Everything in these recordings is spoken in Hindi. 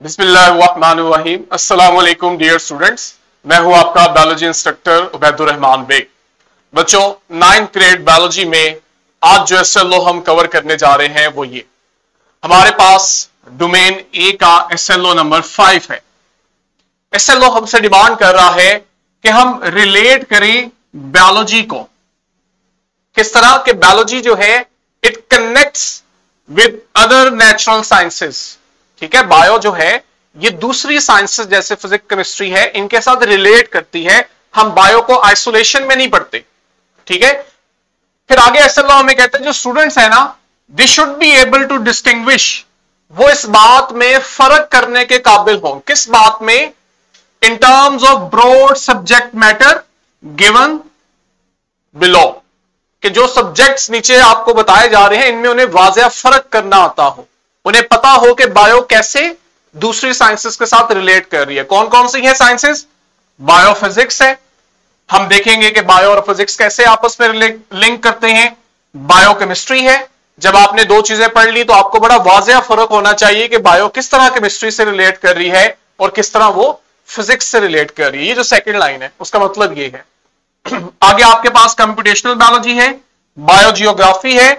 बिस्मिल्लाहिर्रहमानिर्रहीम। अस्सलाम वालेकुम डियर स्टूडेंट्स, मैं हूं आपका बायोलॉजी इंस्ट्रक्टर उबैदुर रहमान बेग। बच्चों, 9th ग्रेड बायोलॉजी में आज जो एसएलओ हम कवर करने जा रहे हैं वो ये हमारे पास डोमेन ए का एसएलओ नंबर 5 है। एसएलओ हमसे डिमांड कर रहा है कि हम रिलेट करें बायोलॉजी को। किस तरह के बायोलॉजी जो है it connects with other natural sciences. ठीक है, बायो जो है ये दूसरी साइंसेस जैसे फिजिक्स केमिस्ट्री है इनके साथ रिलेट करती है। हम बायो को आइसोलेशन में नहीं पढ़ते। ठीक है, फिर आगे एसएलओ हमें कहते हैं जो स्टूडेंट्स है ना they should be able to distinguish, वो इस बात में फर्क करने के काबिल हों। किस बात में? In terms of broad subject matter given below, कि जो सब्जेक्ट्स नीचे आपको बताए जा रहे हैं इनमें उन्हें वाज़ेह फर्क करना आता हो, उन्हें पता हो कि बायो कैसे दूसरी साइंसेस के साथ रिलेट कर रही है। कौन कौन सी है साइंसेस? बायोफिजिक्स है, हम देखेंगे कि बायो और फिजिक्स कैसे आपस में लिंक करते हैं। बायोकेमिस्ट्री है, जब आपने दो चीजें पढ़ ली तो आपको बड़ा वाज़ेह फर्क होना चाहिए कि बायो किस तरह केमिस्ट्री से रिलेट कर रही है और किस तरह वो फिजिक्स से रिलेट कर रही है। ये जो सेकंड लाइन है उसका मतलब ये है। आगे आपके पास कंप्यूटेशनल बायोलॉजी है, बायोजियोग्राफी है,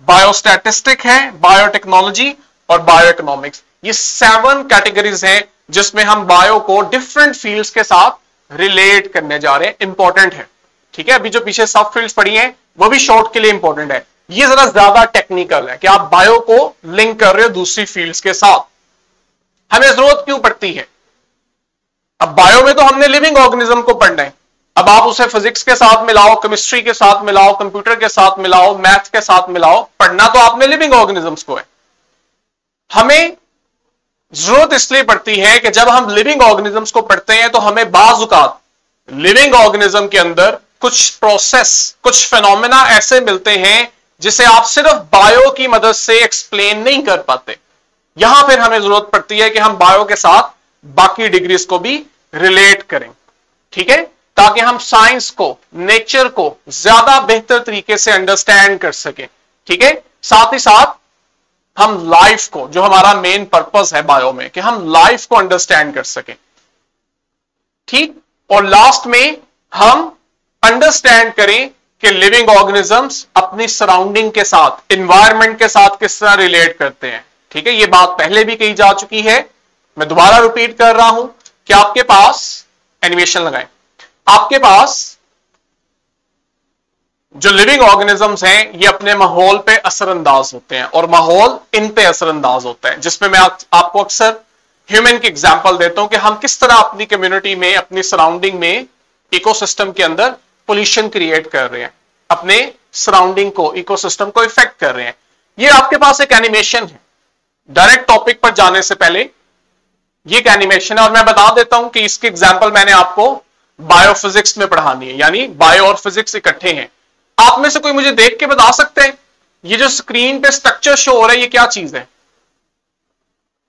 बायोस्टैटिस्टिक है, बायोटेक्नोलॉजी और बायोइकोनॉमिक्स। ये 7 कैटेगरीज हैं जिसमें हम बायो को डिफरेंट फील्ड्स के साथ रिलेट करने जा रहे हैं। इंपॉर्टेंट है। ठीक है, अभी जो पीछे सब फील्ड्स पढ़ी हैं वो भी शॉर्ट के लिए इंपॉर्टेंट है। ये जरा ज्यादा टेक्निकल है कि आप बायो को लिंक कर रहे हो दूसरी फील्ड्स के साथ। हमें जरूरत क्यों पड़ती है? अब बायो में तो हमने लिविंग ऑर्गेनिज्म को पढ़ना है। अब आप उसे फिजिक्स के साथ मिलाओ, केमिस्ट्री के साथ मिलाओ, कंप्यूटर के साथ मिलाओ, मैथ के साथ मिलाओ, पढ़ना तो आपने लिविंग ऑर्गेनिजम्स को है। हमें जरूरत इसलिए पड़ती है कि जब हम लिविंग ऑर्गेनिजम्स को पढ़ते हैं तो हमें बाज़ औक़ात लिविंग ऑर्गेनिज्म के अंदर कुछ प्रोसेस, कुछ फेनोमेना ऐसे मिलते हैं जिसे आप सिर्फ बायो की मदद से एक्सप्लेन नहीं कर पाते। यहां फिर हमें जरूरत पड़ती है कि हम बायो के साथ बाकी डिग्रीज को भी रिलेट करें। ठीक है, ताकि हम साइंस को, नेचर को ज्यादा बेहतर तरीके से अंडरस्टैंड कर सकें। ठीक है, साथ ही साथ हम लाइफ को, जो हमारा मेन पर्पस है बायो में, कि हम लाइफ को अंडरस्टैंड कर सकें। ठीक, और लास्ट में हम अंडरस्टैंड करें कि लिविंग ऑर्गेनिजम्स अपनी सराउंडिंग के साथ, एनवायरमेंट के साथ किस तरह रिलेट करते हैं। ठीक है, ये बात पहले भी कही जा चुकी है, मैं दोबारा रिपीट कर रहा हूं कि आपके पास एनिमेशन लगाएं, आपके पास जो लिविंग ऑर्गेनिजम्स हैं ये अपने माहौल पे असरअंदाज होते हैं और माहौल इन पे असरअंदाज होता है, जिसमें मैं आपको अक्सर ह्यूमन की एग्जांपल देता हूं कि हम किस तरह अपनी कम्युनिटी में, अपनी सराउंडिंग में, इकोसिस्टम के अंदर पोल्यूशन क्रिएट कर रहे हैं, अपने सराउंडिंग को, इकोसिस्टम को इफेक्ट कर रहे हैं। ये आपके पास एक एनिमेशन है। डायरेक्ट टॉपिक पर जाने से पहले ये एक एनिमेशन है और मैं बता देता हूं कि इसकी एग्जाम्पल मैंने आपको बायोफिजिक्स में पढ़ानी है, यानी बायो और फिजिक्स इकट्ठे हैं। आप में से कोई मुझे देख के बता सकते हैं ये जो स्क्रीन पे स्ट्रक्चर शो हो रहा है ये क्या चीज है?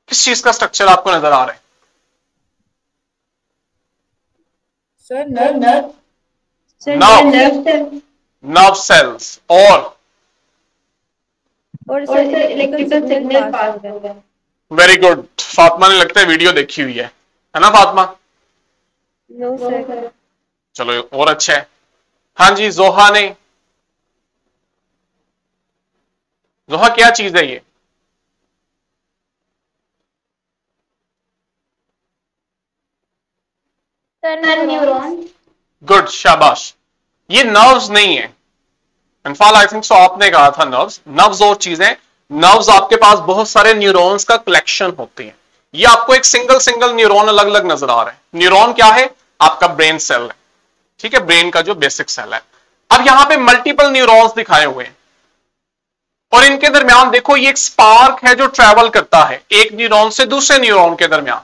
किस चीज का स्ट्रक्चर आपको नजर आ रहा है? नर्व सेल्स और इलेक्ट्रिकल सिग्नल पास हो रहा है। वेरी गुड, फातिमा ने लगता है वीडियो देखी हुई है ना फातिमा? No sir. चलो और अच्छा है। हाँ जी, जोहा ने, जोहा क्या चीज है ये? न्यूरॉन। गुड, शाबाश। ये नर्व्स नहीं है, इनफॉल आई थिंक सो आपने कहा था नर्व्स। नर्व्स और चीजें, नर्व्स आपके पास बहुत सारे न्यूरॉन्स का कलेक्शन होती है। ये आपको एक सिंगल सिंगल न्यूरॉन अलग अलग नजर आ रहा है। न्यूरॉन क्या है? आपका ब्रेन सेल है। ठीक है, ब्रेन का जो बेसिक सेल है। अब यहां पे मल्टीपल न्यूरॉन्स दिखाए हुए हैं और इनके दरमियान देखो ये एक स्पार्क है जो ट्रेवल करता है एक न्यूरॉन से दूसरे न्यूरॉन के दरमियान।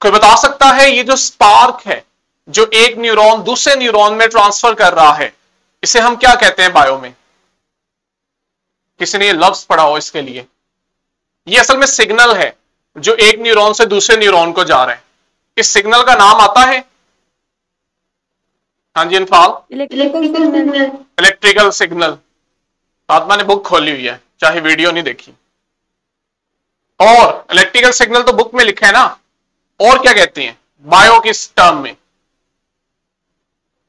कोई बता सकता है ये जो स्पार्क है जो एक न्यूरॉन दूसरे न्यूरॉन में ट्रांसफर कर रहा है, इसे हम क्या कहते हैं बायो में? किसी ने ये लफ्ज पढ़ा हो इसके लिए? ये असल में सिग्नल है जो एक न्यूरॉन से दूसरे न्यूरॉन को जा रहा है। इस सिग्नल का नाम आता है, हाँ जी इनफाल, इलेक्ट्रिकल सिग्नल। आत्मा ने बुक खोली हुई है, चाहे वीडियो नहीं देखी। और इलेक्ट्रिकल सिग्नल तो बुक में लिखा है ना, और क्या कहते हैं बायो किस टर्म में?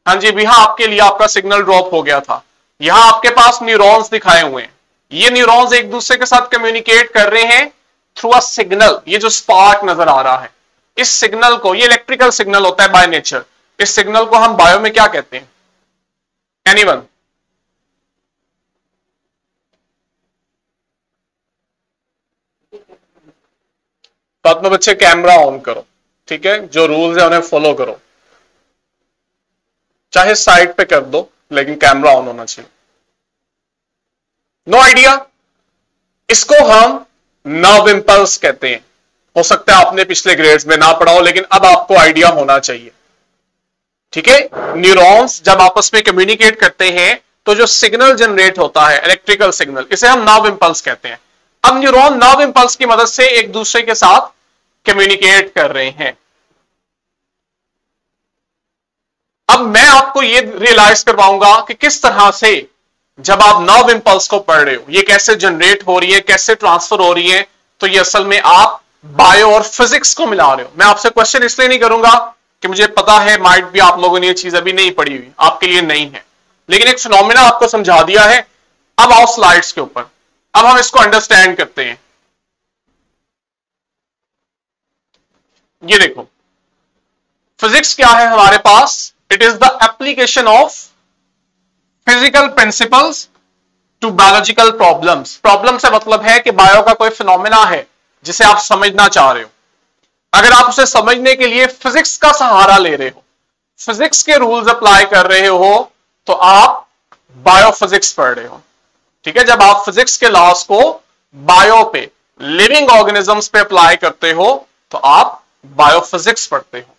हाँ जी भैया, आपके लिए आपका सिग्नल ड्रॉप हो गया था। यहां आपके पास न्यूरॉन्स दिखाए हुए हैं, ये न्यूरॉन्स एक दूसरे के साथ कम्युनिकेट कर रहे हैं थ्रू अ सिग्नल। ये जो स्पार्क नजर आ रहा है, इस सिग्नल को, ये इलेक्ट्रिकल सिग्नल होता है बाय नेचर, इस सिग्नल को हम बायो में क्या कहते हैं? एनीवन? बाद में बच्चे कैमरा ऑन करो, ठीक है, जो रूल्स है उन्हें फॉलो करो, चाहे साइड पे कर दो लेकिन कैमरा ऑन होना चाहिए। No idea? इसको हम नर्व इंपल्स कहते हैं। हो सकता है आपने पिछले ग्रेड्स में ना पढ़ा हो, लेकिन अब आपको आइडिया होना चाहिए, ठीक है। न्यूरॉन्स जब आपस में कम्युनिकेट करते हैं तो जो सिग्नल जनरेट होता है इलेक्ट्रिकल सिग्नल, इसे हम नर्व इंपल्स कहते हैं। अब न्यूरॉन नर्व इंपल्स की मदद से एक दूसरे के साथ कम्युनिकेट कर रहे हैं। अब मैं आपको ये रियलाइज करवाऊंगा कि किस तरह से जब आप नर्व इंपल्स को पढ़ रहे हो, ये कैसे जनरेट हो रही है, कैसे ट्रांसफर हो रही है, तो ये असल में आप बायो और फिजिक्स को मिला रहे हो। मैं आपसे क्वेश्चन इसलिए नहीं करूंगा कि मुझे पता है माइट भी आप लोगों ने ये चीज अभी नहीं पढ़ी हुई, आपके लिए नहीं है, लेकिन एक फिनोमेना आपको समझा दिया है। अब आओ स्लाइड्स के ऊपर, अब हम इसको अंडरस्टैंड करते हैं। ये देखो, फिजिक्स क्या है हमारे पास? It is the application of physical principles to biological problems. Problem से मतलब है कि बायो का कोई फिनोमेना है जिसे आप समझना चाह रहे हो। अगर आप उसे समझने के लिए फिजिक्स का सहारा ले रहे हो, फिजिक्स के रूल्स अप्लाई कर रहे हो, तो आप बायोफिजिक्स पढ़ रहे हो, ठीक है। जब आप फिजिक्स के लॉस को बायो पे, लिविंग ऑर्गेनिजम्स पे अप्लाई करते हो, तो आप बायोफिजिक्स पढ़ते हो।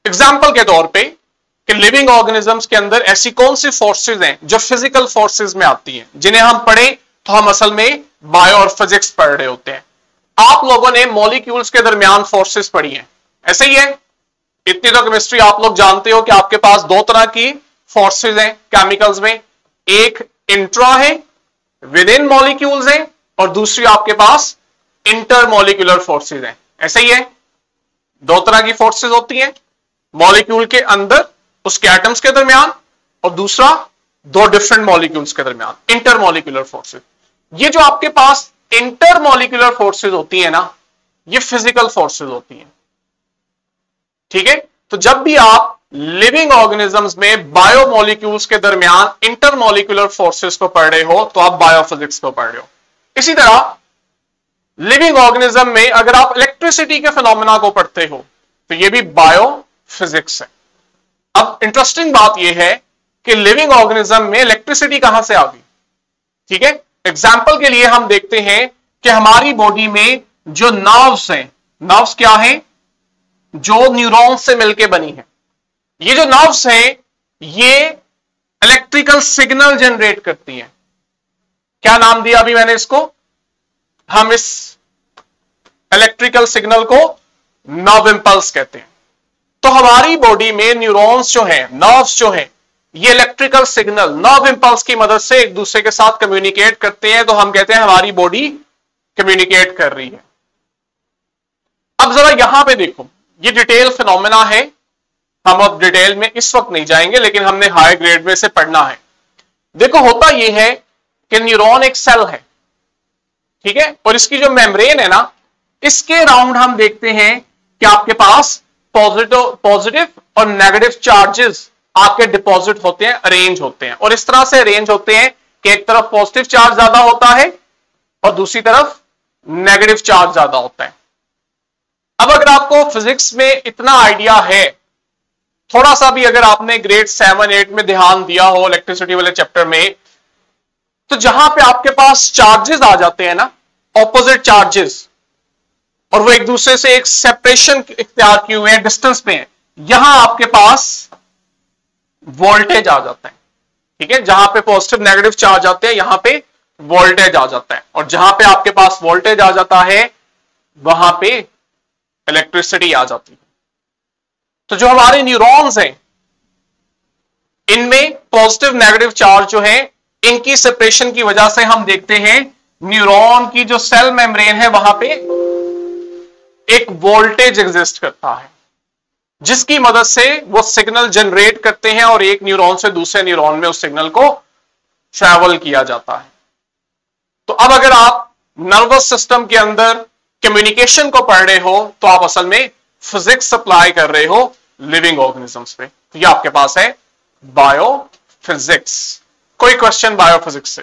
एग्जाम्पल के तौर पे कि लिविंग ऑर्गेनिजम्स के अंदर ऐसी कौन सी फोर्सेस हैं जो फिजिकल फोर्सेस में आती हैं, जिन्हें हम पढ़ें तो हम असल में बायो और फिजिक्स पढ़ रहे होते हैं। आप लोगों ने मॉलिक्यूल्स के दरमियान फोर्सेस पढ़ी हैं, ऐसे ही है। इतनी तो केमिस्ट्री आप लोग जानते हो कि आपके पास दो तरह की फोर्सेस हैं केमिकल्स में, एक इंट्रा है, विद इन मॉलिक्यूल्स है, और दूसरी आपके पास इंटरमॉलिक्यूलर फोर्सेस हैं, ऐसे ही है। दो तरह की फोर्सेस होती हैं, मॉलिक्यूल के अंदर उसके एटम्स के दरमियान, और दूसरा दो डिफरेंट मॉलिक्यूल्स के दरमियान, इंटरमॉलिक्यूलर फोर्सेस। ये जो आपके पास इंटरमॉलिक्यूलर फोर्सेस होती है ना, ये फिजिकल फोर्सेस होती हैं, ठीक है। तो जब भी आप लिविंग ऑर्गेनिजम्स में बायोमोलिक्यूल्स के दरमियान इंटरमॉलिक्यूलर फोर्सेस को पढ़ रहे हो, तो आप बायोफिजिक्स को पढ़ रहे हो। इसी तरह लिविंग ऑर्गेनिज्म में अगर आप इलेक्ट्रिसिटी के फिनोमेना को पढ़ते हो, तो ये भी बायोफिजिक्स है। अब इंटरेस्टिंग बात यह है कि लिविंग ऑर्गेनिज्म में इलेक्ट्रिसिटी कहां से आ गई, ठीक है। एग्जाम्पल के लिए हम देखते हैं कि हमारी बॉडी में जो नर्व्स हैं, नर्व्स क्या हैं? जो न्यूरॉन्स से मिलकर बनी है। ये जो नर्व्स हैं, ये इलेक्ट्रिकल सिग्नल जनरेट करती हैं। क्या नाम दिया अभी मैंने इसको? हम इस इलेक्ट्रिकल सिग्नल को नर्व इंपल्स कहते हैं। तो हमारी बॉडी में न्यूरॉन्स जो हैं, नर्व्स जो हैं, ये इलेक्ट्रिकल सिग्नल नर्व इंपल्स की मदद से एक दूसरे के साथ कम्युनिकेट करते हैं, तो हम कहते हैं हमारी बॉडी कम्युनिकेट कर रही है। अब जरा यहां पे देखो, ये डिटेल फिनोमेना है, हम अब डिटेल में इस वक्त नहीं जाएंगे, लेकिन हमने हाई ग्रेड में से पढ़ना है। देखो होता यह है कि न्यूरॉन एक सेल है, ठीक है, और इसकी जो मेम्ब्रेन है ना, इसके राउंड हम देखते हैं कि आपके पास पॉजिटिव और नेगेटिव चार्जेस आपके डिपॉजिट होते हैं, अरेंज होते हैं, और इस तरह से अरेंज होते हैं कि एक तरफ पॉजिटिव चार्ज ज्यादा होता है और दूसरी तरफ नेगेटिव चार्ज ज्यादा होता है। अब अगर आपको फिजिक्स में इतना आइडिया है, थोड़ा सा भी अगर आपने ग्रेड 7-8 में ध्यान दिया हो इलेक्ट्रिसिटी वाले चैप्टर में, तो जहां पे आपके पास चार्जेस आ जाते हैं ना, ऑपोजिट चार्जेस, और वो एक दूसरे से एक सेपरेशन इख्तियार किए हुए हैं, डिस्टेंस पे है, यहां आपके पास वोल्टेज आ जाता है, ठीक है। जहां पे पॉजिटिव नेगेटिव चार्ज आते हैं, यहां पे वोल्टेज आ जाता है, और जहां पे आपके पास वोल्टेज आ जाता है, वहां पे इलेक्ट्रिसिटी आ जाती है। तो जो हमारे न्यूरॉन्स हैं, इनमें पॉजिटिव नेगेटिव चार्ज जो है, इनकी सेपरेशन की वजह से हम देखते हैं न्यूरॉन की जो सेल मेम्ब्रेन है वहां पे एक वोल्टेज एग्जिस्ट करता है जिसकी मदद से वो सिग्नल जनरेट करते हैं और एक न्यूरॉन से दूसरे न्यूरॉन में उस सिग्नल को ट्रैवल किया जाता है। तो अब अगर आप नर्वस सिस्टम के अंदर कम्युनिकेशन को पढ़ रहे हो तो आप असल में फिजिक्स अप्लाई कर रहे हो लिविंग ऑर्गेनिजम्स पे। तो ये आपके पास है बायोफिजिक्स। कोई क्वेश्चन बायोफिजिक्स से?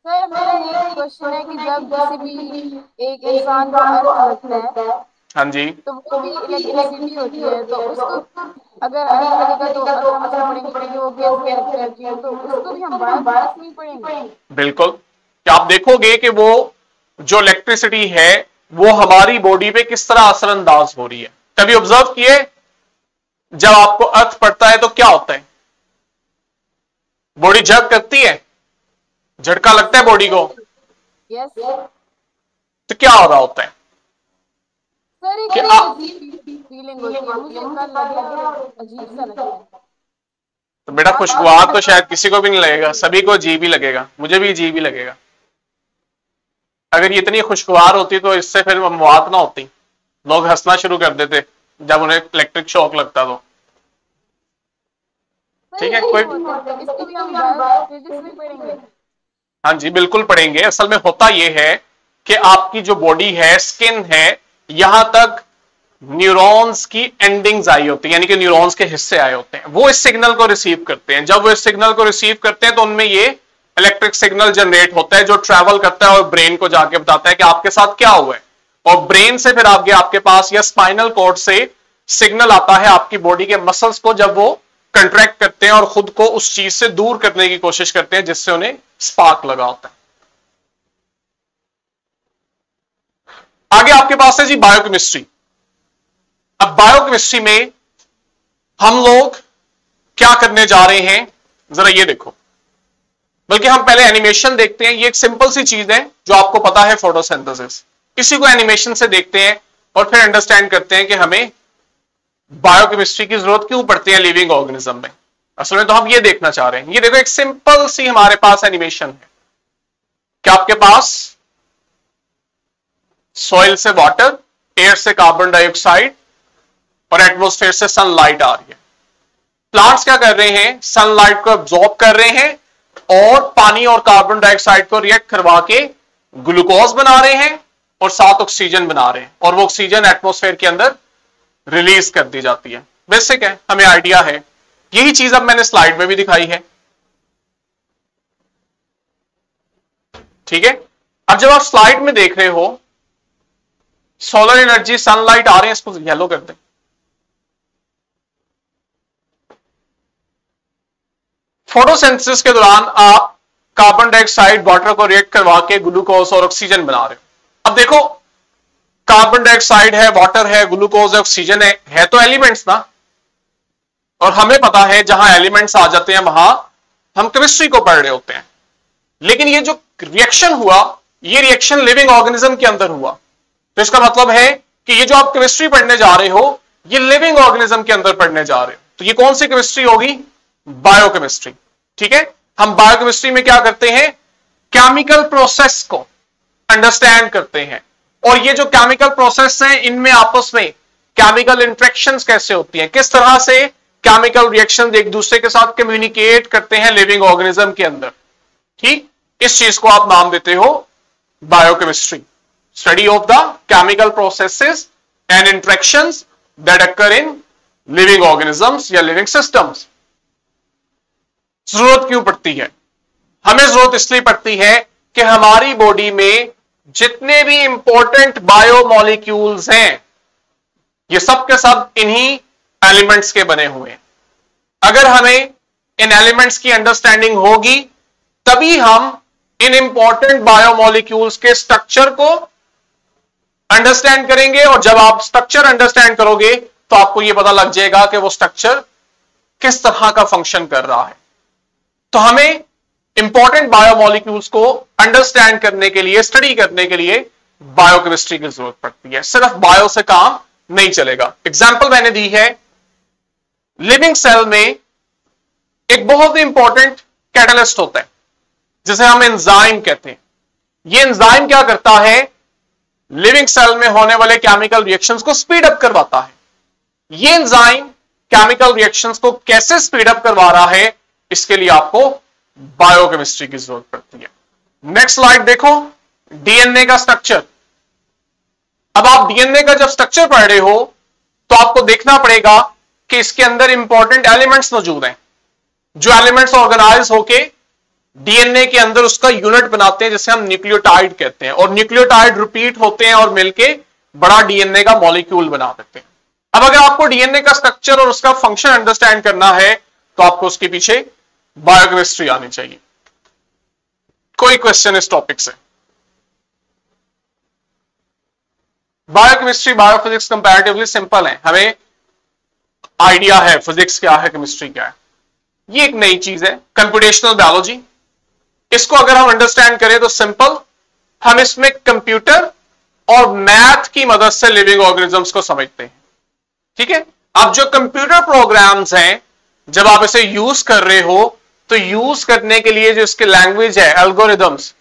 सर मेरा ये क्वेश्चन है कि जब किसी भी एक इंसान को अर्थ लगता है, हाँ जी, तो वो भी इलेक्ट्रिसिटी होती है, तो उसको अगर अर्थ लगेगा तो अगर हम उसमें पढ़ेंगे कि वो कैसे रिएक्ट करती है, तो उसको भी हम बायोफिजिक्स में पढ़ेंगे। बिल्कुल। क्या आप देखोगे कि वो जो इलेक्ट्रिसिटी है वो हमारी बॉडी पे किस तरह असरअंदाज हो रही है। कभी ऑब्जर्व किए जब आपको अर्थ पड़ता है तो क्या होता है? बॉडी जर्क करती है, झटका लगता है बॉडी को। यस तो क्या हो रहा होता है? सर, एक क्या फीलिंग होती है, मुझे कल लगे अजीब सा लगता है। तो बेटा खुशगवार तो शायद किसी को भी नहीं लगेगा, सभी को अजीब ही लगेगा, मुझे भी अजीब ही लगेगा। अगर ये इतनी खुशगवार होती तो इससे फिर मौत ना होती, लोग हंसना शुरू कर देते जब उन्हें इलेक्ट्रिक शॉक लगता तो। ठीक है, कोई इसको भी हम बायोफिजिक्स में पढ़ेंगे। हाँ जी बिल्कुल पढ़ेंगे। असल में होता यह है कि आपकी जो बॉडी है, स्किन है, यहां तक न्यूरॉन्स की एंडिंग्स आई होती है, यानी कि न्यूरॉन्स के हिस्से आए होते हैं। वो इस सिग्नल को रिसीव करते हैं। जब वो इस सिग्नल को रिसीव करते हैं तो उनमें ये इलेक्ट्रिक सिग्नल जनरेट होता है जो ट्रैवल करता है और ब्रेन को जाके बताता है कि आपके साथ क्या हुआ है। और ब्रेन से फिर आगे आपके पास या स्पाइनल कॉर्ड से सिग्नल आता है आपकी बॉडी के मसल्स को, जब वो कंट्रैक्ट करते हैं और खुद को उस चीज से दूर करने की कोशिश करते हैं जिससे उन्हें स्पार्क लगा होता है। आगे आपके पास है जी बायोकेमिस्ट्री। अब बायोकेमिस्ट्री में हम लोग क्या करने जा रहे हैं जरा ये देखो, बल्कि हम पहले एनिमेशन देखते हैं। ये एक सिंपल सी चीज है जो आपको पता है, फोटोसिंथेसिस। इसी को एनिमेशन से देखते हैं और फिर अंडरस्टैंड करते हैं कि हमें बायोकेमिस्ट्री की जरूरत क्यों पड़ती है लिविंग ऑर्गेनिज्म में। असल में तो हम ये देखना चाह रहे हैं। ये देखो एक सिंपल सी हमारे पास एनिमेशन है कि आपके पास सॉइल से वाटर, एयर से कार्बन डाइऑक्साइड और एटमॉस्फेयर से सनलाइट आ रही है। प्लांट्स क्या कर रहे हैं? सनलाइट को एब्जॉर्ब कर रहे हैं और पानी और कार्बन डाइऑक्साइड को रिएक्ट करवा के ग्लूकोज बना रहे हैं और साथ ऑक्सीजन बना रहे हैं, और वो ऑक्सीजन एटमॉस्फेयर के अंदर रिलीज कर दी जाती है। बेसिक है, हमें आइडिया है। यही चीज अब मैंने स्लाइड में भी दिखाई है। ठीक है, अब जब आप स्लाइड में देख रहे हो सोलर एनर्जी, सनलाइट आ रहे हैं, इसको येलो कर दें। फोटोसिंथेसिस के दौरान आप कार्बन डाइऑक्साइड वाटर को रिएक्ट करवा के ग्लूकोज और ऑक्सीजन बना रहे हो। अब देखो कार्बन डाइऑक्साइड है, वाटर है, ग्लूकोज है, ऑक्सीजन है तो एलिमेंट्स ना। और हमें पता है जहां एलिमेंट्स आ जाते हैं वहां हम केमिस्ट्री को पढ़ रहे होते हैं। लेकिन ये जो रिएक्शन हुआ, ये रिएक्शन लिविंग ऑर्गेनिज्म के अंदर हुआ। तो इसका मतलब है कि ये जो आप केमिस्ट्री पढ़ने जा रहे हो ये लिविंग ऑर्गेनिज्म के अंदर पढ़ने जा रहे हो। तो ये कौन सी केमिस्ट्री होगी? बायोकेमिस्ट्री। ठीक है, हम बायोकेमिस्ट्री में क्या करते हैं? केमिकल प्रोसेस को अंडरस्टैंड करते हैं। और ये जो केमिकल प्रोसेस हैं इनमें आपस में केमिकल इंटरेक्शंस कैसे होती हैं, किस तरह से केमिकल रिएक्शंस एक दूसरे के साथ कम्युनिकेट करते हैं लिविंग ऑर्गेनिज्म के अंदर। ठीक, इस चीज को आप नाम देते हो biochemistry, study of the chemical processes and interactions that occur in living organisms या लिविंग सिस्टम्स। जरूरत क्यों पड़ती है? हमें जरूरत इसलिए पड़ती है कि हमारी बॉडी में जितने भी इंपॉर्टेंट बायोमॉलिक्यूल्स हैं ये सब के सब इन्हीं एलिमेंट्स के बने हुए हैं। अगर हमें इन एलिमेंट्स की अंडरस्टैंडिंग होगी तभी हम इन इंपॉर्टेंट बायोमॉलिक्यूल्स के स्ट्रक्चर को अंडरस्टैंड करेंगे। और जब आप स्ट्रक्चर अंडरस्टैंड करोगे तो आपको यह पता लग जाएगा कि वो स्ट्रक्चर किस तरह का फंक्शन कर रहा है। तो हमें इंपॉर्टेंट बायोमॉलिक्यूल्स को अंडरस्टैंड करने के लिए, स्टडी करने के लिए बायोकेमिस्ट्री की जरूरत पड़ती है। सिर्फ बायो से काम नहीं चलेगा। एग्जाम्पल मैंने दी है, लिविंग सेल में एक बहुत ही इंपॉर्टेंट कैटलिस्ट होता है जिसे हम एंजाइम कहते हैं। ये एंजाइम क्या करता है, लिविंग सेल में होने वाले केमिकल रिएक्शंस को स्पीड अप करवाता है। ये एंजाइम केमिकल रिएक्शंस को कैसे स्पीड अप करवा रहा है, इसके लिए आपको बायोकेमिस्ट्री की जरूरत पड़ती है। नेक्स्ट स्लाइड देखो, डीएनए का स्ट्रक्चर। अब आप डीएनए का जब स्ट्रक्चर पढ़ रहे हो तो आपको देखना पड़ेगा कि इसके अंदर इंपॉर्टेंट एलिमेंट्स मौजूद हैं, जो एलिमेंट्स ऑर्गेनाइज होके डीएनए के अंदर उसका यूनिट बनाते हैं, जिसे हम न्यूक्लियोटाइड कहते हैं, और न्यूक्लियोटाइड रिपीट होते हैं और मिलके बड़ा डीएनए का मॉलिक्यूल बना देते हैं। अब अगर आपको डीएनए का स्ट्रक्चर और उसका फंक्शन अंडरस्टैंड करना है तो आपको उसके पीछे बायोकेमिस्ट्री आनी चाहिए। कोई क्वेश्चन इस टॉपिक से? बायोकेमिस्ट्री बायोफिजिक्स कंपैरेटिवली सिंपल है, हमें आइडिया है फिजिक्स क्या है, केमिस्ट्री क्या है। ये एक नई चीज है कंप्यूटेशनल बायोलॉजी। इसको अगर हम अंडरस्टैंड करें तो सिंपल, हम इसमें कंप्यूटर और मैथ की मदद से लिविंग ऑर्गेनिजम्स को समझते हैं। ठीक है, अब जो कंप्यूटर प्रोग्राम्स हैं, जब आप इसे यूज कर रहे हो तो यूज करने के लिए जो इसके लैंग्वेज है, एल्गोरिदम्स,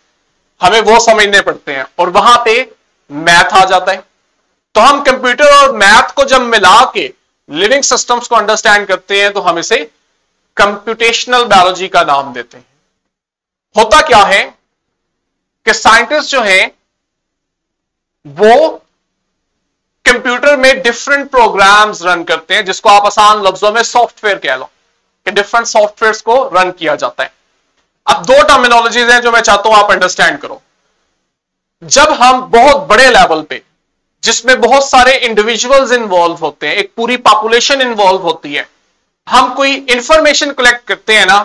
हमें वो समझने पड़ते हैं और वहां पे मैथ आ जाता है। तो हम कंप्यूटर और मैथ को जब मिला के लिविंग सिस्टम्स को अंडरस्टैंड करते हैं तो हम इसे कंप्यूटेशनल बायोलॉजी का नाम देते हैं। होता क्या है कि साइंटिस्ट जो हैं वो कंप्यूटर में डिफरेंट प्रोग्राम्स रन करते हैं, जिसको आप आसान लफ्जों में सॉफ्टवेयर कह लो, कि डिफरेंट सॉफ्टवेयर्स को रन किया जाता है। अब दो टर्मिनोलॉजीज हैं जो मैं चाहता हूं आप अंडरस्टैंड करो। जब हम बहुत बड़े लेवल पे, जिसमें बहुत सारे इंडिविजुअल्स इंवॉल्व होते हैं, एक पूरी पॉपुलेशन इंवॉल्व होती है, हम कोई इंफॉर्मेशन कलेक्ट करते हैं ना,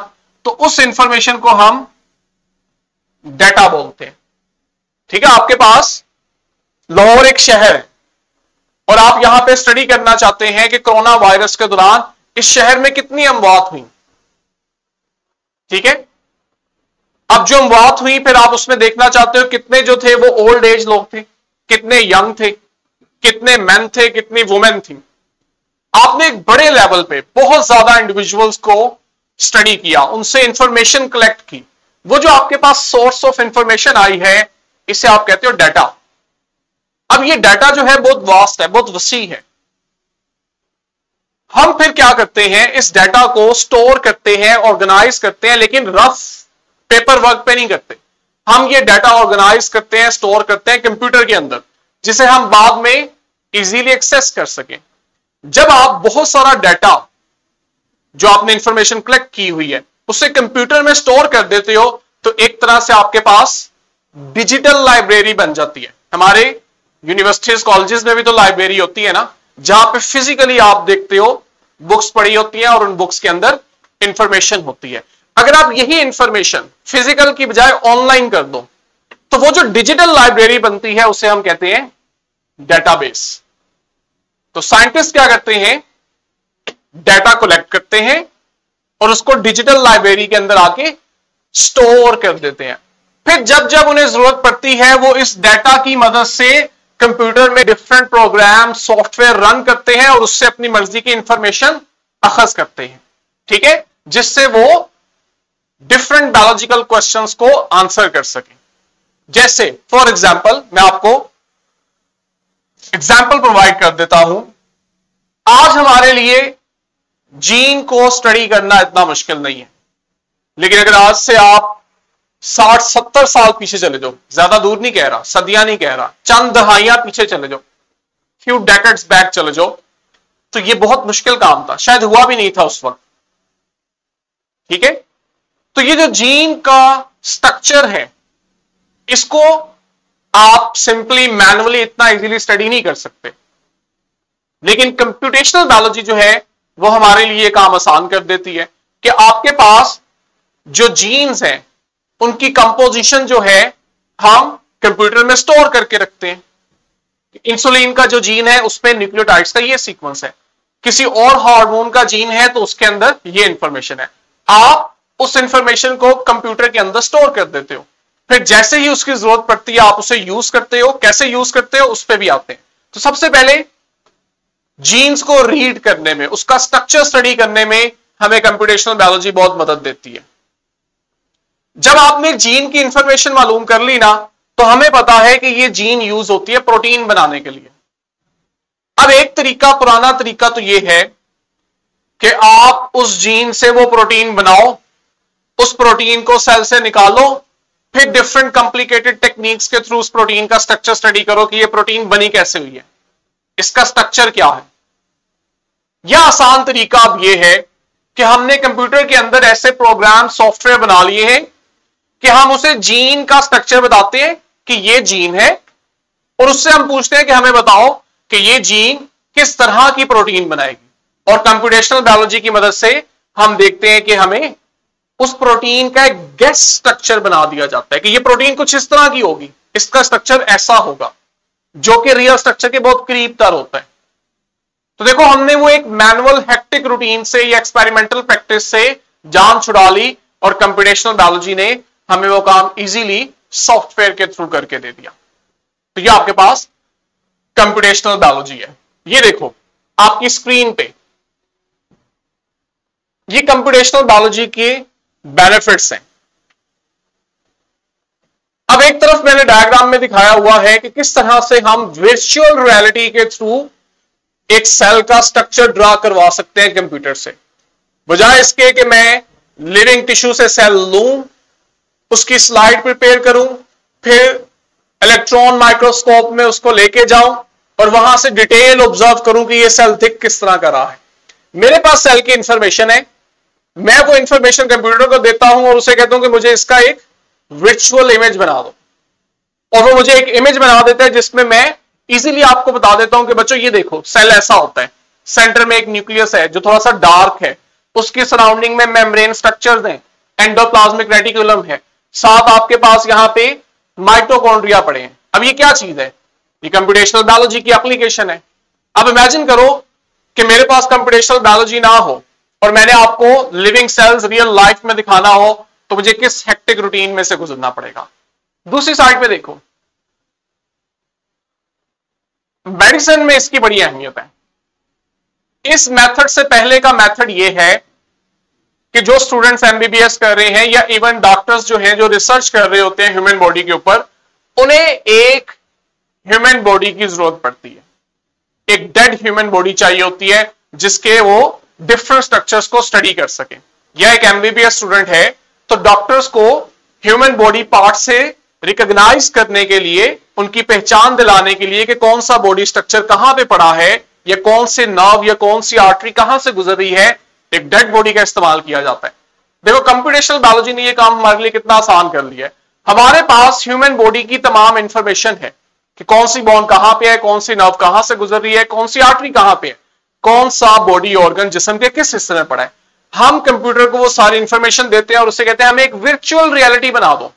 तो उस इंफॉर्मेशन को हम डेटा बोलते हैं। ठीक है, आपके पास लाहौर एक शहर है और आप यहां पे स्टडी करना चाहते हैं कि कोरोना वायरस के दौरान इस शहर में कितनी अमवात हुई। ठीक है, अब जो अमवात हुई फिर आप उसमें देखना चाहते हो कितने जो थे वो ओल्ड एज लोग थे, कितने यंग थे, कितने मेन थे, कितनी वुमेन थी। आपने एक बड़े लेवल पे बहुत ज्यादा इंडिविजुअल्स को स्टडी किया, उनसे इंफॉर्मेशन कलेक्ट की। वो जो आपके पास सोर्स ऑफ इंफॉर्मेशन आई है, इसे आप कहते हो डाटा। अब ये डाटा जो है बहुत वास्ट है, बहुत वसी है। हम फिर क्या करते हैं, इस डाटा को स्टोर करते हैं, ऑर्गेनाइज करते हैं, लेकिन रफ पेपर वर्क पे नहीं करते। हम ये डाटा ऑर्गेनाइज करते हैं, स्टोर करते हैं कंप्यूटर के अंदर, जिसे हम बाद में इजीली एक्सेस कर सकें। जब आप बहुत सारा डाटा जो आपने इंफॉर्मेशन कलेक्ट की हुई है उसे कंप्यूटर में स्टोर कर देते हो, तो एक तरह से आपके पास डिजिटल लाइब्रेरी बन जाती है। हमारे यूनिवर्सिटीज कॉलेजेस में भी तो लाइब्रेरी होती है ना, जहां पे फिजिकली आप देखते हो बुक्स पड़ी होती हैं और उन बुक्स के अंदर इंफॉर्मेशन होती है। अगर आप यही इंफॉर्मेशन फिजिकल की बजाय ऑनलाइन कर दो तो वो जो डिजिटल लाइब्रेरी बनती है उसे हम कहते हैं डेटाबेस। तो साइंटिस्ट क्या करते हैं, डाटा कलेक्ट करते हैं और उसको डिजिटल लाइब्रेरी के अंदर आके स्टोर कर देते हैं। फिर जब जब उन्हें जरूरत पड़ती है वो इस डाटा की मदद से कंप्यूटर में डिफरेंट प्रोग्राम सॉफ्टवेयर रन करते हैं और उससे अपनी मर्जी की इंफॉर्मेशन अखज करते हैं। ठीक है, जिससे वो डिफरेंट बायोलॉजिकल क्वेश्चंस को आंसर कर सकें। जैसे फॉर एग्जांपल मैं आपको एग्जांपल प्रोवाइड कर देता हूं। आज हमारे लिए जीन को स्टडी करना इतना मुश्किल नहीं है, लेकिन अगर आज से आप 60-70 साल पीछे चले जाओ, ज्यादा दूर नहीं कह रहा, सदियां नहीं कह रहा, चंद दहाइयां पीछे चले जाओ, फ्यू डेकेड्स बैक चले जाओ, तो ये बहुत मुश्किल काम था, शायद हुआ भी नहीं था उस वक्त। ठीक है, तो ये जो जीन का स्ट्रक्चर है इसको आप सिंपली मैनुअली इतना इजीली स्टडी नहीं कर सकते, लेकिन कंप्यूटेशनल बायोलॉजी जो है वो हमारे लिए काम आसान कर देती है कि आपके पास जो जीन्स हैं उनकी कंपोजिशन जो है हम कंप्यूटर में स्टोर करके रखते हैं। इंसुलिन का जो जीन है उसमें न्यूक्लियोटाइड्स का ये सीक्वेंस है, किसी और हार्मोन का जीन है तो उसके अंदर ये इंफॉर्मेशन है। आप उस इंफॉर्मेशन को कंप्यूटर के अंदर स्टोर कर देते हो, फिर जैसे ही उसकी जरूरत पड़ती है आप उसे यूज करते हो। कैसे यूज करते हो उस पर भी आते हैं। तो सबसे पहले जीन्स को रीड करने में, उसका स्ट्रक्चर स्टडी करने में हमें कंप्यूटेशनल बायोलॉजी बहुत मदद देती है। जब आपने जीन की इंफॉर्मेशन मालूम कर ली ना, तो हमें पता है कि ये जीन यूज होती है प्रोटीन बनाने के लिए। अब एक तरीका, पुराना तरीका तो ये है कि आप उस जीन से वो प्रोटीन बनाओ, उस प्रोटीन को सेल से निकालो, फिर डिफरेंट कॉम्प्लिकेटेड टेक्निक्स के थ्रू उस प्रोटीन का स्ट्रक्चर स्टडी करो कि ये प्रोटीन बनी कैसे हुई है, इसका स्ट्रक्चर क्या है। यह आसान तरीका अब यह है कि हमने कंप्यूटर के अंदर ऐसे प्रोग्राम सॉफ्टवेयर बना लिए हैं कि हम उसे जीन का स्ट्रक्चर बताते हैं कि ये जीन है, और उससे हम पूछते हैं कि हमें बताओ कि ये जीन किस तरह की प्रोटीन बनाएगी, और कंप्यूटेशनल बायोलॉजी की मदद से हम देखते हैं कि हमें उस प्रोटीन का एक गेस स्ट्रक्चर बना दिया जाता है कि ये प्रोटीन कुछ इस तरह की होगी, इसका स्ट्रक्चर ऐसा होगा, जो कि रियल स्ट्रक्चर के बहुत करीब तर होता है। तो देखो, हमने वो एक मैनुअल हेक्टिक रूटीन से या एक्सपेरिमेंटल प्रैक्टिस से जान छुड़ा ली, और कंप्यूटेशनल बायोलॉजी ने हमें वो काम इजीली सॉफ्टवेयर के थ्रू करके दे दिया। तो ये आपके पास कंप्यूटेशनल बायोलॉजी है। ये देखो आपकी स्क्रीन पे, ये कंप्यूटेशनल बायोलॉजी के बेनिफिट्स हैं। अब एक तरफ मैंने डायग्राम में दिखाया हुआ है कि किस तरह से हम वर्चुअल रियलिटी के थ्रू एक सेल का स्ट्रक्चर ड्रा करवा सकते हैं कंप्यूटर से, बजाय इसके कि मैं लिविंग टिश्यू से सेल लूं, उसकी स्लाइड प्रिपेयर करूं, फिर इलेक्ट्रॉन माइक्रोस्कोप में उसको लेके जाऊं और वहां से डिटेल ऑब्जर्व करूं कि ये सेल दिख किस तरह का रहा है। मेरे पास सेल की इंफॉर्मेशन है, मैं वो इंफॉर्मेशन कंप्यूटर को देता हूं और उसे कहता हूं कि मुझे इसका एक वर्चुअल इमेज बना दो, और वो मुझे एक इमेज बना देता है जिसमें मैं इजीली आपको बता देता हूं कि बच्चों ये देखो सेल ऐसा होता है, सेंटर में एक न्यूक्लियस है जो थोड़ा सा डार्क है, उसकी सराउंडिंग में मेम्ब्रेन स्ट्रक्चर्स हैं, एंडोप्लाज्मिक रेटिकुलम है, साथ आपके पास यहां पे माइटोकॉन्ड्रिया पड़े हैं। अब ये क्या चीज है? ये कंप्यूटेशनल बायोलॉजी की एप्लीकेशन है। अब इमेजिन करो कि मेरे पास कंप्यूटेशनल बायोलॉजी ना हो और मैंने आपको लिविंग सेल्स रियल लाइफ में दिखाना हो, तो मुझे किस हेक्टिक रूटीन में से गुजरना पड़ेगा। दूसरी साइड पे देखो, मेडिसिन में इसकी बड़ी अहमियत है। इस मेथड से पहले का मेथड यह है कि जो स्टूडेंट्स एमबीबीएस कर रहे हैं या इवन डॉक्टर्स जो हैं, जो रिसर्च कर रहे होते हैं ह्यूमन बॉडी के ऊपर, उन्हें एक ह्यूमन बॉडी की जरूरत पड़ती है, एक डेड ह्यूमन बॉडी चाहिए होती है जिसके वो डिफरेंट स्ट्रक्चर्स को स्टडी कर सके। या एक एमबीबीएस स्टूडेंट है तो डॉक्टर्स को ह्यूमन बॉडी पार्ट से रिकॉग्नाइज करने के लिए, उनकी पहचान दिलाने के लिए कि कौन सा बॉडी स्ट्रक्चर कहां पे पड़ा है, या कौन से नर्व या कौन सी आर्टरी कहां से गुजर रही है, एक डेड बॉडी का इस्तेमाल किया जाता है। देखो कंप्यूटेशनल बायोलॉजी ने यह काम हमारे लिए कितना आसान कर लिया है। हमारे पास ह्यूमन बॉडी की तमाम इंफॉर्मेशन है कि कौन सी बोन कहां पे है, कौन सी नर्व कहां से गुजर रही है, कौन सी आर्टरी कहां पे है, कौन सा बॉडी ऑर्गन जिस्म के किस हिस्से में पड़ा है। हम कंप्यूटर को वो सारी इंफॉर्मेशन देते हैं और उससे कहते हैं हमें एक वर्चुअल रियलिटी बना दो,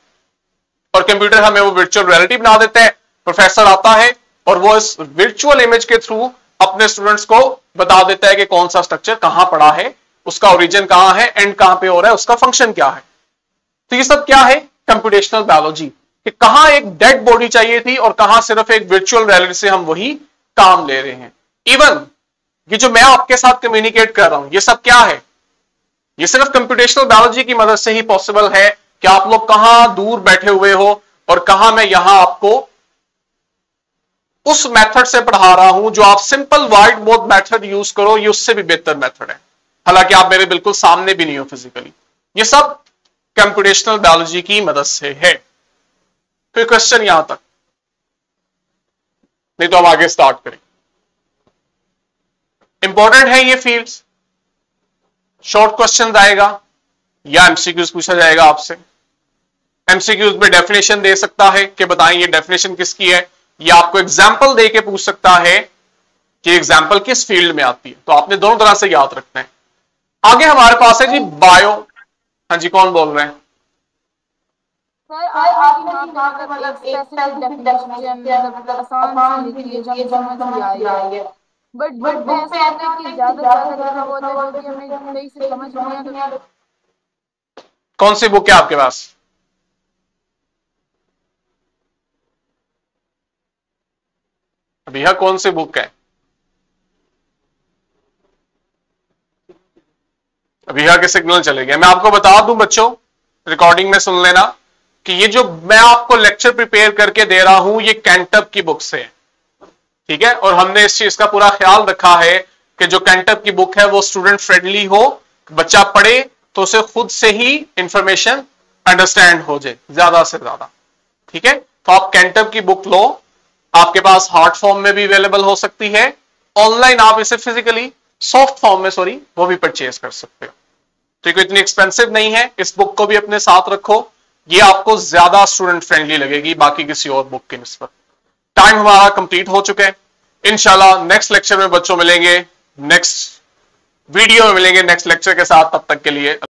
और कंप्यूटर हमें वो वर्चुअल रियलिटी बना देता है। प्रोफेसर आता है और वो इस वर्चुअल इमेज के थ्रू अपने स्टूडेंट्स को बता देता है कि कौन सा स्ट्रक्चर कहां पड़ा है, उसका ओरिजिन कहां है, एंड कहां पे हो रहा है, उसका फंक्शन क्या है। तो ये सब क्या है? कंप्यूटेशनल बायोलॉजी, कि कहां एक डेड बॉडी चाहिए थी और कहां सिर्फ एक वर्चुअल रियलिटी से हम वही काम ले रहे हैं। इवन ये जो मैं आपके साथ कम्युनिकेट कर रहा हूं, ये सब क्या है? ये सिर्फ कंप्यूटेशनल बायोलॉजी की मदद से ही पॉसिबल है कि आप लोग कहां दूर बैठे हुए हो और कहां मैं यहां आपको उस मेथड से पढ़ा रहा हूं जो आप simple white board method use करो, ये उससे भी बेहतर मेथड है, हालांकि आप मेरे बिल्कुल सामने भी नहीं हो फिजिकली। ये सब कंप्यूटेशनल बायोलॉजी की मदद से है। कोई क्वेश्चन यहां तक? नहीं तो हम आगे स्टार्ट करें। इंपॉर्टेंट है ये फील्ड्स, शॉर्ट क्वेश्चन आएगा या एमसीक्यूज पूछा जाएगा आपसे। एमसीक्यूज में डेफिनेशन दे सकता है कि बताएं ये डेफिनेशन किसकी है, या आपको एग्जाम्पल दे के पूछ सकता है कि एग्जाम्पल किस फील्ड में आती है। तो आपने दोनों तरह से याद रखना है। आगे हमारे पास है जी बायो। हाँ जी, कौन बोल रहे हैं? सर आपने यहाँ पे मतलब एक स्पेसिफिक डेफिनेशन मतलब आसान सी लिखी है जो हमें समझ में आई है, बट बुक में ऐसा होता है कि ज्यादा लिखा होता है जो कि हमें सही से समझ नहीं आता। कौन सी बुक है आपके पास? भैया कौन सी बुक है? भैया के सिग्नल चले गए। मैं आपको बता दूं बच्चों, रिकॉर्डिंग में सुन लेना कि ये जो मैं आपको लेक्चर प्रिपेयर करके दे रहा हूं ये कैंटब की बुक से है, ठीक है। और हमने इस चीज का पूरा ख्याल रखा है कि जो कैंटब की बुक है वो स्टूडेंट फ्रेंडली हो, बच्चा पढ़े तो उसे खुद से ही इंफॉर्मेशन अंडरस्टैंड हो जाए ज्यादा से ज्यादा, ठीक है। तो आप कैंटब की बुक लो, आपके पास हार्ड फॉर्म में भी अवेलेबल हो सकती है, ऑनलाइन आप इसे फिजिकली सॉफ्ट फॉर्म में वो भी परचेज कर सकते हो, ठीक है। इतनी एक्सपेंसिव नहीं है, इस बुक को भी अपने साथ रखो, ये आपको ज्यादा स्टूडेंट फ्रेंडली लगेगी बाकी किसी और बुक की निस्बत। टाइम हमारा कंप्लीट हो चुका है, इंशाल्लाह नेक्स्ट लेक्चर में बच्चों मिलेंगे, नेक्स्ट वीडियो में मिलेंगे नेक्स्ट लेक्चर के साथ, तब तक के लिए